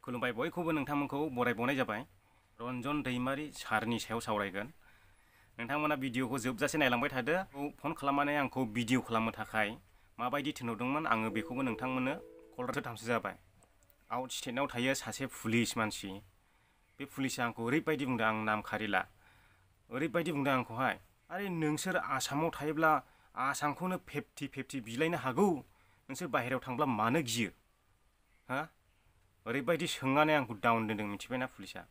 खुलुमबाय बयखौबो नोंथांमोनखौ बरायबावनाय जाबाय। रन्जन दैमारि सारनि सायाव सावरायगोन। नोंथांमोना भिडिअखौ जोबजासे नायलांबाय थादो। फन खालामनानै आंखौ भिडिअ खालामनो थाखाय माबायदि थिनहरदोंमोन आङो बेखौबो नोंथांमोननो कल रायथामसो जाबाय। आउट स्टेटआव थायो सासे पुलिस मानसि। बे पुलिसा आंखौ ओरैबायदि बुंदों, आं नाम खारिला, ओरैबायदि बुंदों आंखौहाय, आरे नोंसोर आसामाव थायोब्ला आसामखौनो 50-50 बिलायनो हागौ, नोंसोर बाहेरायाव थांब्ला मानो गियो हा? ओरैबायदि सोंनानै आंखौ डाउन दोनदों, मिथिबायना पुलिसा।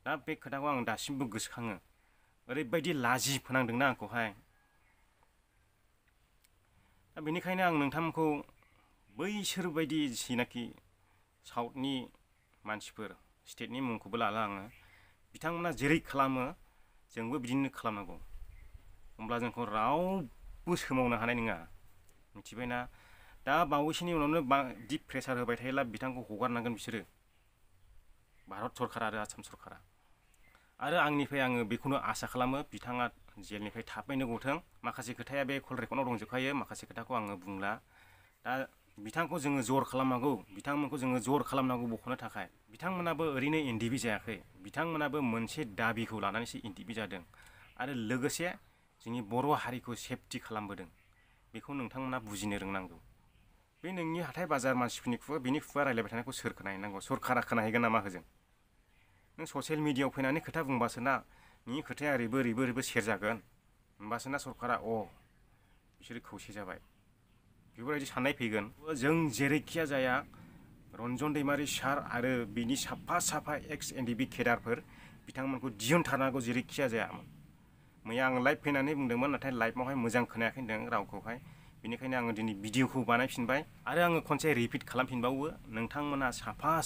दा बे खोथाखौ आं दासिमबो गोसोखाङो। ओरैबायदि लाजि फोनांदोंना आंखौहाय। दा बेनिखायनो आं नोंथांमोनखौ बैसोरबायदि जिनाखि साउथनि मानसिफोर, स्टेटनि मुंखौबो लाला आङो, बिथांमोना जेरै खालामो जोंबो बिदिनो खालामनांगौ। होमब्ला जोंखौ रावबो सोमावनो हानाय नङा, मिथिबायना। दा बावैसोनि उनावनो दिप प्रेसार होबाय थायोब्ला बिथांखौ हगारनांगोन बिसोरो, भारत सरकार आरो आसाम सरकारा। आरो आंनिफ्राय आङो बेखौनो आसा खालामो, बिथाङा जेलनिफ्राय थाबैनो गथों। माखासे खोथाया बे कल रेकर्डआव दंजोबखायो, माखासे खोथाखौ आङो बुंला। दा बिथांखौ जोङो जर खालामनांगौ, बिथांमोनखौ जोङो जर खालामनांगौ बख'नो थाखाय। बिथांमोनाबो ओरैनो एनडिबि जायाखै, बिथांमोनाबो मोनसे दाबिखौ लानानैसो एनडिबि जादों। आरो लोगोसे जोंनि बर' हारिखौ सेफटि खालामबोदों। बेखौ नोंथांमोना बुजिनो रोंनांगौ। बे नोंनि हाथाय बाजार मानसिफोरनि खुगा, बेनि खुगा रायलायबाय थानायखौ सोर खोनाहैनांगौ? सरकारा खोनाहैगोन नामा होजों? नों ससियेल मिडियायाव फैनानै खोथा बुंबासो ना नोंनि खोथाया ओरैबो सेर जागोन। होमबासो ना सरकारा बिसोरो खौसे जाबाय, बेफोरबायदि साननाय फैगोन। जों जेरैखिया जाया रन्जन दैमारि सार आरो बिनि साफा एक्स एनडिबि केडारफोर, बिथांमोनखौ दिहुनथारनांगौ जेरैखिया जाया। मैया आं लाइभ फैनानै बुंदोंमोन, नाथाय लाइभआवहाय मोजां खोनायाखै होनदों रावखौहाय। बेनिखायनो आङो दिनै भिडिअखौ बानायफिनबाय। आरो आङो खनसे रिपिट खालामफिनबावो, नोंथांमोना साफा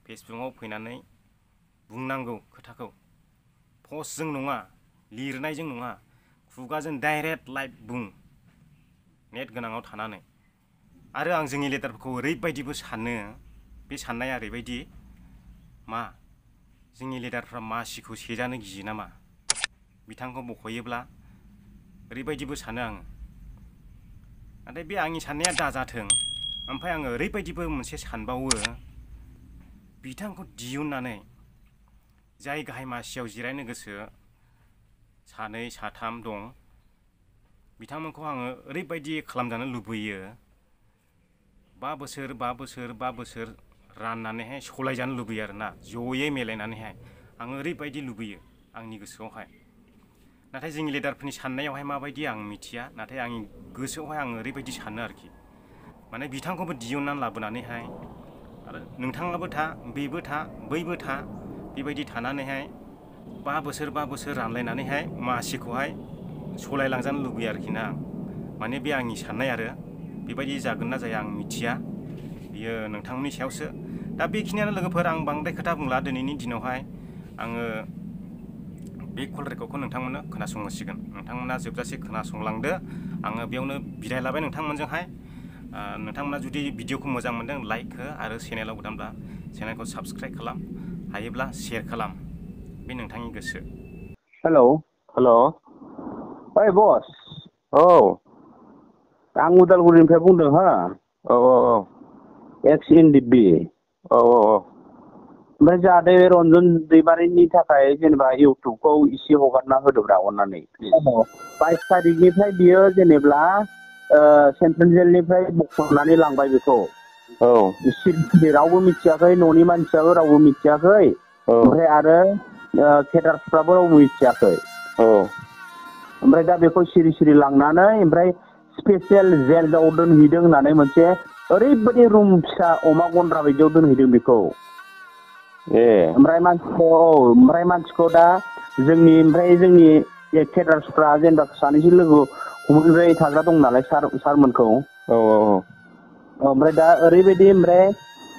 फेसबुकआव फैनानै बुंनांगौ खोथाखौ। पस्टजों नङा, लिरनायजों नङा, खुगाजों डाइरेक्ट लाइभ बुं, नेट गोनाङाव थानानै। आरो आं जोंनि लिडारफोरखौ ओरैबायदिबो सानो, बे साननाया ओरैबायदि, मा जोंनि लिडारफ्रा मासिखौ सेजानो गियो नामा? बिथांखौ बख'योब्ला ओरैबायदिबो सानो आङो। नाथाय बे आंनि साननाया दाजाथों। ओमफ्राय आङो ओरैबायदिबो मोनसे सानबावो, बिथांखौ दिहुननानै जाय गाहाय मासियाव जिरायनो गोसो सानै साथाम दं, बिथांमोनखौ आङो ओरैबायदि खालामजानो लुबैयो, 5 बोसोर राननानैहाय सलायजानो लुबैयो आरोना, जयै मिलायनानैहाय। आङो ओरैबायदि लुबैयो आंनि गोसोआवहाय। नाथाय जोंनि लिडारफोरनि साननायावहाय माबायदि आं मिथिया, नाथाय आंनि गोसोआवहाय आङो ओरैबायदि सानो आरोखि, माने बिथांखौबो दिहुननानै लाबोनानैहाय, आरो नोंथाङाबो था, बेबो था, बैबो था, बेबायदि थानानैहाय 5 बोसोर रानलायनानैहाय मासिखौहाय सलायलांजानो लुबैयो आरोखि ना। माने बे आंनि साननाय, आरो बेबायदि जागोन ना जाया आं मिथिया, बियो नोंथांमोननि सायावसो। दा बेखिनियानो लोगोफोर, आं बांद्राय खोथा बुंला दिनैनि दिनावहाय। आङो बे कल रेकर्डखौ नोंथांमोननो खोनासंहोसिगोन, नोंथांमोना जोबजासे खोनासंलांदो। आङो बेयावनो बिदाय लाबाय नोंथांमोनजोंहाय। नोंथांमोना जुदि भिडिअखौ मोजां मोनदों, लाइक हो, आरो चेनेलाव गोदानब्ला चेनेलखौ साबस्क्राइब खालाम, हायोब्ला शेयार खालाम, बे नोंथांनि गोसो। हेलौ ओइ बस। औ आं उदालगुरिनिफ्राय बुंदों हा। औ एक्स एनडिबि। औ ओमफ्राय जाहाथे रन्जन दैमारिनि थाखाय जेनेबा इउटुबखौ इसे हगारना होदोब्रा अननानै। 22 थारिखनिफ्राय बियो जेनेब्ला सेन्ट्रेल जेलनिफ्राय बख'नानै लांबाय बेखौ। औ सिरि रावबो मिथियाखै, न'नि मानसियाबो रावबो मिथियाखै, ओमफ्राय आरो केडार्सफ्राबो रावबो मिथियाखै। ओमफ्राय दा बेखौ सिरि लांनानै ओमफ्राय स्पेसियेल जेलआव दोनहैदों होननानै मोनसे ओरैबायदि रुम फिसा अमा गन्द्रा बायदियाव दोनहैदों बेखौ। ओमफ्राय मानसिखौ दा जोंनि केडार्सफ्रा जेनेबा सानैसो लोगो हमहैबाय थाग्रा दं नालाय सारमोनखौ। ओमफ्राय दा ओरैबायदि ओमफ्राय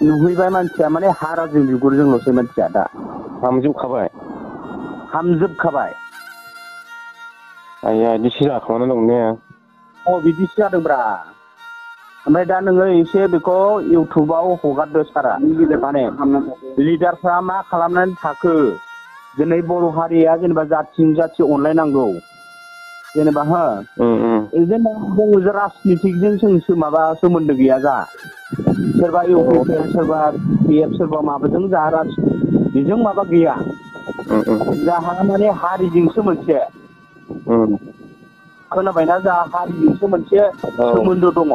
नुहैबाय मानसिया, माने हाराजों बिगुरजोंल'सै मानसिया दा। हामजोबखाबाय। आइया बिदिसो जाखांना दं ने? बिदिसो जादोंब्रा। ओमफ्राय दा नोङो एसे बेखौ इउटुबाव हगारदो सारा। माने लिडारफ्रा मा खालामनानै थाखो, दिनै बर' हारिया जेनेबा जाथिजों जाथि अनलायनांगौ जेनेबा हो। जों राजनितिकजों माबा सोमोन्दो गैया जा। सोरबा इउपिपिएल सोरबा पिएफ सोरबा माबाजों जाहा बेजों माबा गैया जाहा माने हारिजोंसो मोनसे खोनाबायना जाहा हारिजोंसो मोनसे सोमोन्दो दङ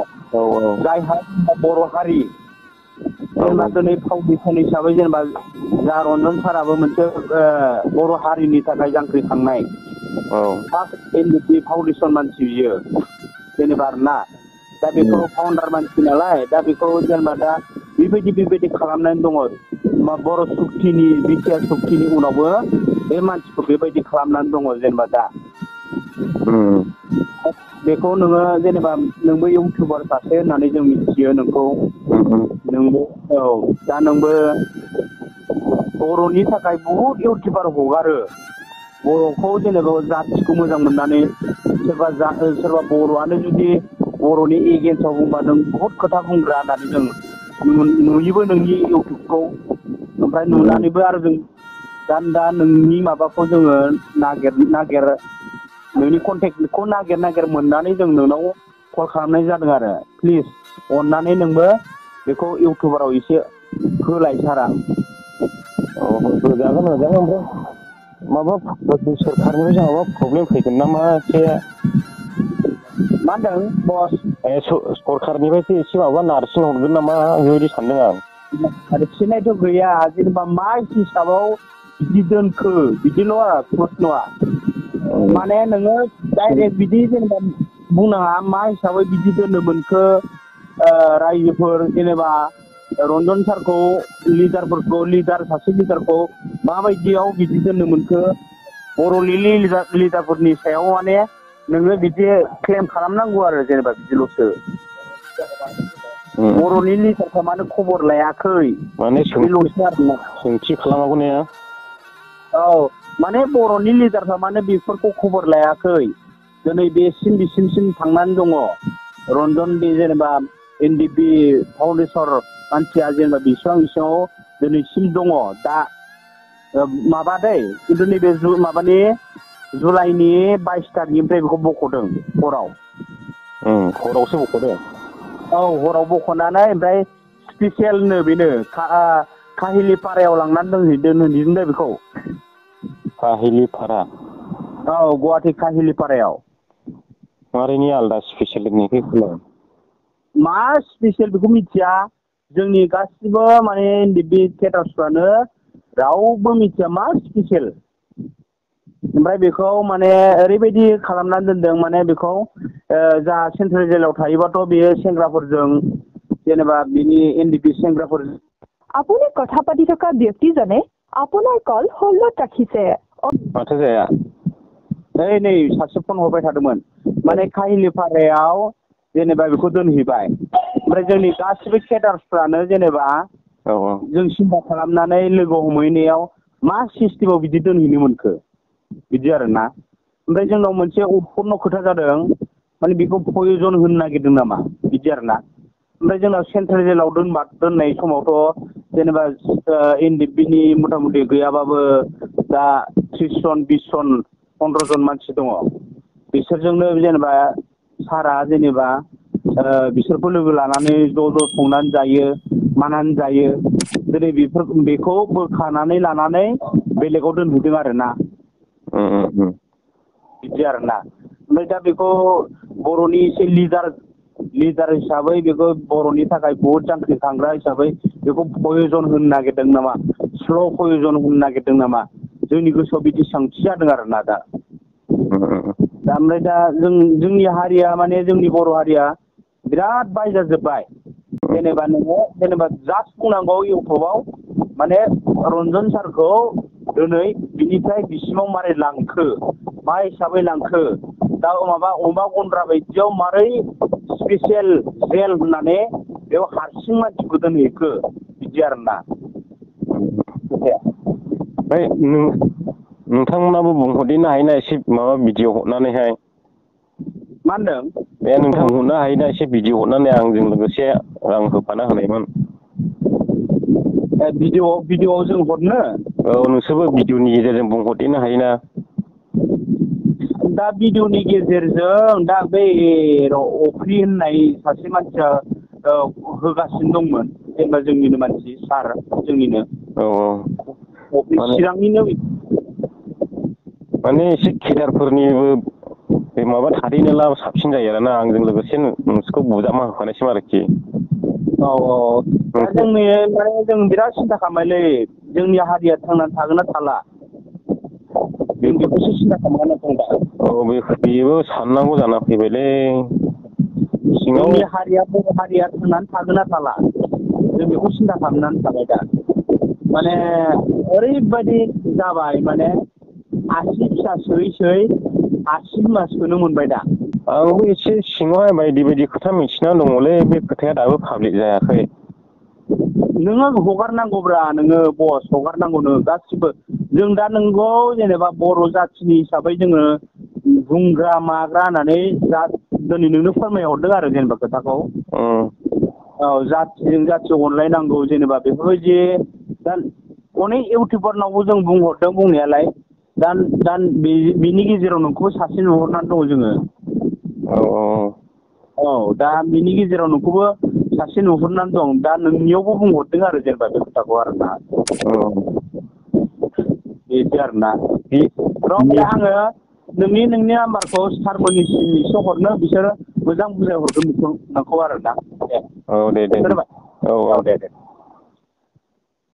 जायहा बर' हारि जेनेबा दिनै फाउन्डेसन हिसाबै जेनेबा जा रन्जन साराबो मोनसे बर' हारिनि थाखाय जांख्रिखांनाय फार्स्ट एनडिपि फाउन्डेसन मानसि बियो जेनेबा आरोना दा बेखौ फाउन्डार मानसि नालाय दा बेखौ जेनेबा दा बेबायदि खालामनानै दङ बर' सुक्तिनि बिटिआर सुक्तिनि उनावबो बे मानसिखौ बेबायदि खालामनानै दङ जेनेबा दा बेखौ नोङो जेनेबा नोंबो इउटुबार सासे होननानै जों मिथियो नोंखौ नोंबो दा नोंबो बर'नि थाखाय बहुद इउटुबार हगारो बर'खौ जेनेबा जाथिखौ मोजां मोननानै सोरबा बर'आनो जुदि बर'नि एगेन्स्टआव बुंबा नों बहुद खोथा बुंग्रा होननानै जों नुयोबो नोंनि इउटुबखौ ओमफ्राय नुनानैबो आरो जों दा नोंनि माबाखौ जोङो नागिर नोंनि कन्टेक्टखौ नागिर मोननानै जों नोंनाव कल खालामनाय जादों आरो प्लिज अननानै नोंबो बेखौ इउटुबाराव एसे होलाय सारा होजागोन ओमफ्राय माबा सोरखारनिफ्राय माबा प्रब्लेम फैगोन नामा एसे मा होनदों बस सरखारनिफ्रायसो एसे माबा नारसिन हरगोन नामा बेबायदि सानदों आं नारसिननायथ' गैया जेनेबा मा हिसाबाव बिदि दोनखो बिदिल' आरो प्रश्नआ माने नोङो डाइरेक्ट बिदि जेनेबा बुंनाङा मा हिसाबै बिदि दोननो मोनखो रायजोफोर जेनेबा रन्जन सारखौ सासे लिडारखौ माबायदियाव बिदि दोननो मोनखो बर'नि लिडारफोरनि सायाव माने नोङो बिदि क्लेम खालामनांगौ आरो जेनेबा बिदिल'सो बर'नि लिडारफ्रा मानो खबर लायाखै माने बेल'सो आरोना सोंथि खालामागौ ने माने बर'नि लिडारफ्रा माने बेफोरखौ खबर लायाखै दिनै बिसिमसिम थांनानै दङ रन्जन बे जेनेबा एनडिपि फाउन्डेसन मानसिया जेनेबा बेसेबां दिनैसिम दङ दा माबा खिन्थु नैबे माबानि जुलाइनि 22 तारिखनिफ्राय बेखौ बख'दों हरावसो बख'दों हराव बख'नानै ओमफ्राय स्पेसियेलनो बेनो काहिलिपारायाव लांनानै दोनहैदों बेखौ काहिलिपारा गुवाहाटि काहिलिपारायाव मारैनि आलदा स्पेसियेल मा स्पेसियेल बेखौ मिथिया जोंनि गासिबो माने बे थियेटार्सफ्रानो रावबो मिथिया मा स्पेसियेल ओमफ्राय बेखौ माने ओरैबायदि खालामनानै दोनदों माने बेखौ जा सेन्ट्रेल जेलाव थायोबाथ' बेयो सेंग्राफोरजों जेनेबा बिनि एनडिपि सेंग्राफोर আপুনি কথা পাতি থকা ব্যক্তিজনে আপোনাৰ কল হোল্ডত ৰাখিছে माथो जाया नै सासे फन हरबाय थादोंमोन माने काहिलिपारायाव जेनेबा बेखौ दोनहैबाय ओमफ्राय जोंनि गासिबो थियेटार्सफ्रानो जेनेबा जों सिन्था खालामनानै लोगो हमहैनायाव मा सिस्टेमाव बिदि दोनहैनो मोनखो बिदि आरोना ओमफ्राय जोंनाव मोनसे उत्पन्न खोथा जादों माने बेखौ पयजन होनो नागिरदों नामा बिदि आरोना ओमफ्राय जोंनाव सेन्ट्रेल जेलाव दोननाय समावथ' जेनेबा एनडिपिनि मथा मथि गैयाबाबो दा 30 जन 20 जन 15 जन मानसि दङ बिसोरजोंनो जेनेबा सारा जेनेबा बिसोरखौ लोगो लानानै ज' संनानै जायो मानानै जायो दिनै बेखौ बोखानानै लानानै बेलेगाव दोनहैदों आरोना बिदि आरोना ओमफ्राय दा बेखौ बर'नि एसे लिडार हिसाबै बेखौ बर'नि थाखाय बहुद जांख्रिखांग्रा हिसाबै बेखौ पयजन होनो नागिरदों नामा स्ल' पयजन होनो नागिरदों नामा जोंनि गोसोआव बिदि सोंथि जादों आरोना दा ओमफ्राय दा जोंनि हारिया माने जोंनि बर' हारिया बिराद बायजाजोब्बाय जेनेबा नोङो जेनेबा जास्ट बुंनांगौ इउटुबाव माने रन्जन सारखौ दिनै बिनिफ्राय बिसिमाव मारै लांखो मा हिसाबै लांखो दा माबा अमा गन्द्रा बायदियाव मारै स्पेसियेल जेल होननानै बेयाव हारसिं मानसिखौ दोनहैखो बिदि आरोना ओमफ्राय नोंथांमोनाबो बुंहरदेरनो हायोना एसे माबा भिडिअ हरनानैहाय मा होनदों बे नोंथां हरनो हायोना एसे भिडिअ हरनानै आंजों लोगोसे रां होफाना होनायमोन भिडिअआव जों हरनो नोंसोरबो भिडिअनि गेजेरजों बुंहरदेरनो हायोना दा भिडिअनि गेजेरजों दा बै अफ्रि होननाय सासे मानसिया होगासिनो दंमोन जेनेबा जोंनिनो मानसि सार जोंनिनो चिरांनिनो माने एसे केदारफोरनिबो बे माबा थादेनोब्ला साबसिन जायो आरोना आंजों लोगोसे नोंसोरखौ बुजाबना होफानायसिम आरोखि औ दा जोंनि माने जों बिराद सिन्था खालामबायलै जोंनि हारिया थांनानै थागोन ना थाला जों बेखौसो सिन्था खालामनानै दं दा बेबो साननांगौ जाना फैबायलै सिङाव जोंनि हारिया बर' हारिया थांनानै थागोन ना थाला जों बेखौ सिन्था खालामनानै थाबाय दा माने ओरैबायदि जाबाय माने आसि फिसा सोयै सोयै आसि बिमा सोनो मोनबाय दा आंबो एसे सिङावहाय बायदि बायदि खोथा मिथिना दङलै बे खोथाया दाबो पाब्लिक जायाखै नोङो हगारनांगौब्रा नोङो बस हगारनांगौ नोङो गासिबो जों दा नोंगौ जेनेबा बर' जाथिनि हिसाबै जोङो बुंग्रा माग्रा होननानै दिनै नोंनो फोरमायहरदों आरो जेनेबा खोथाखौ औ जाथिजों जाथि अनलायनांगौ जेनेबा बेफोरबायदि दा अनेक इउटुबारनावबो जों बुंहरदों बुंनायालाय दा बिनि गेजेराव नोंखौबो सासे नुहुरनानै दङ जोङो औ दा बिनि गेजेराव नोंखौबो सासे नुहुरनानै दं दा नोंनियावबो बुंहरदों आरो जेनेबा बे खोथाखौ आरोना बेदि आरोना र' आङो नोंनि नाम्बारखौ सारमोननिसिम एसे हरनो बिसोरो मोजां बुजाय हरगोन नोंखौ आरोना दे दे खोनाबाय औ दे